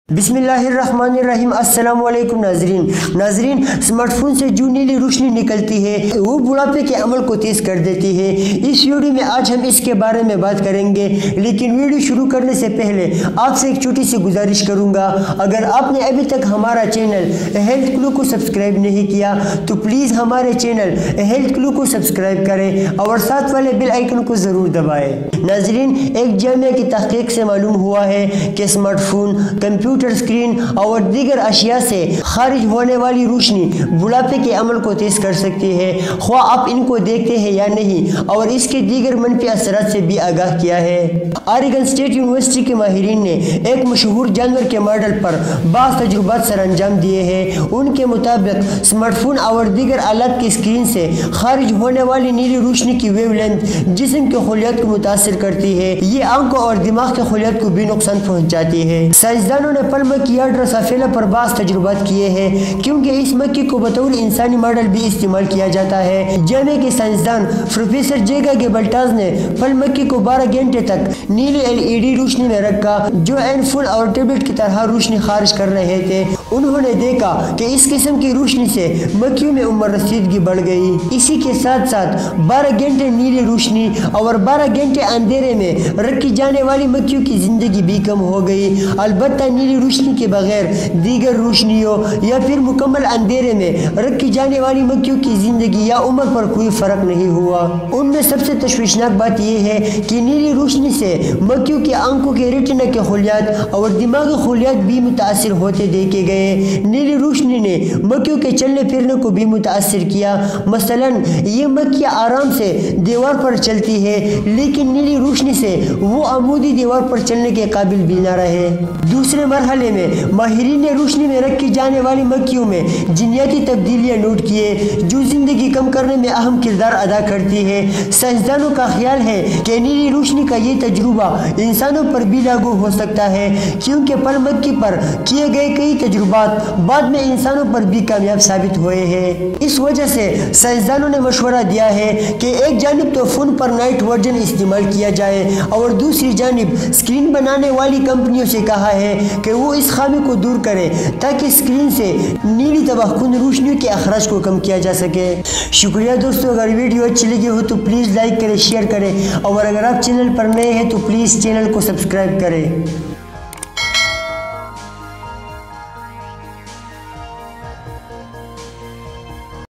बिस्मिल्लाहिर्रहमानिर्रहीम। अस्सलाम वालेकुम नाजरीन, स्मार्टफोन से जो नीली रोशनी निकलती है वो बुढ़ापे के अमल को तेज़ कर देती है। इस वीडियो में आज हम इसके बारे में बात करेंगे, लेकिन वीडियो शुरू करने से पहले आपसे एक छोटी सी गुजारिश करूंगा। अगर आपने अभी तक हमारा चैनल हेल्थ क्लू को सब्सक्राइब नहीं किया तो प्लीज़ हमारे चैनल हेल्थ क्लू को सब्सक्राइब करें और साथ वाले बेल आइकन को ज़रूर दबाएँ। नाजरीन, एक जामिया की तहकीक से मालूम हुआ है कि स्मार्टफोन, कंप्यूटर स्क्रीन और दीगर अशिया से खारिज होने वाली रोशनी बुढ़ापे के अमल को तेज कर सकती है, ख्वाह आप इनको देखते हैं या नहीं, और इसके दीगर मनफी असरात से भी आगाह किया है। ऑरेगन स्टेट यूनिवर्सिटी के माहिरीन ने एक मशहूर जानवर के मॉडल पर बाज़ तजुर्बात सर अंजाम दिए हैं। उनके मुताबिक स्मार्टफोन और दीगर आलात की स्क्रीन से खारिज होने वाली नीली रोशनी की वेवलेंथ जिस्म के खलियात को मुतासर करती है। ये आंखों और दिमाग के खलियात को भी नुकसान पहुँचाती है। साइंसदानों ने पल मक्खी या ड्रोसोफिला पर बाज़ तजुर्बात किए हैं, क्योंकि इस मक्खी को बतौर इंसानी मॉडल भी इस्तेमाल किया जाता है। जामिया के साइंसदान प्रोफेसर जेगा गेबल्टाज ने फल मक्खी को 12 घंटे तक नीली LED रोशनी में रखा, जो एन फुल और टेबलेट की तरह रोशनी खारिज कर रहे थे। उन्होंने देखा कि इस किस्म की रोशनी से मक्खियों में उम्र रसीदगी बढ़ गई। इसी के साथ साथ 12 घंटे नीली रोशनी और 12 घंटे अंधेरे में रखी जाने वाली मक्खियों की जिंदगी भी कम हो गई। अलबत्ता नीली रोशनी के बगैर दीगर रोशनियों या फिर मुकम्मल अंधेरे में रखी जाने वाली मक्खियों की जिंदगी या उम्र पर कोई फर्क नहीं हुआ। उनमें सबसे तशवीशनाक बात यह है कि नीली रोशनी से मक्खियों की आंखों के रेटिना के खलियात और दिमागी खलियात भी मुतासर होते देखे गए। नीली रोशनी ने मक्खियों के चलने फिरने को भी मुतासर किया। मसलन ये मक्खियाँ आराम से दीवार पर चलती है, लेकिन नीली रोशनी से वो अमूदी दीवार पर चलने के काबिल भी न रहे। दूसरे मरहले में माहिरीन ने रोशनी में रखी जाने वाली मक्खियों में जिन्याती तब्दीलियां नोट किए, जो जिंदगी कम करने में अहम किरदार अदा करती है। साइंसदानों का ख्याल है कि नीली रोशनी का ये तजुर्बा इंसानों पर भी लागू हो सकता है, क्योंकि पल मक्खी पर किए गए कई तजुर्बात बाद में इंसानों पर भी कामयाब साबित हुए हैं। इस वजह से साइंसदानों ने मशवरा दिया है कि एक जानिब तो फोन पर नाइट वर्जन इस्तेमाल किया जाए और दूसरी जानिब स्क्रीन बनाने वाली कंपनियों से कहा है कि वो इस खामी को दूर करें ताकि स्क्रीन से नीली तबाहकुन रोशनी के अखराज को कम किया जा सके। शुक्रिया दोस्तों, अगर वीडियो अच्छी लगी हो तो प्लीज़ लाइक करें, शेयर करें, और अगर आप चैनल पर नए हैं तो प्लीज़ चैनल को सब्सक्राइब करें।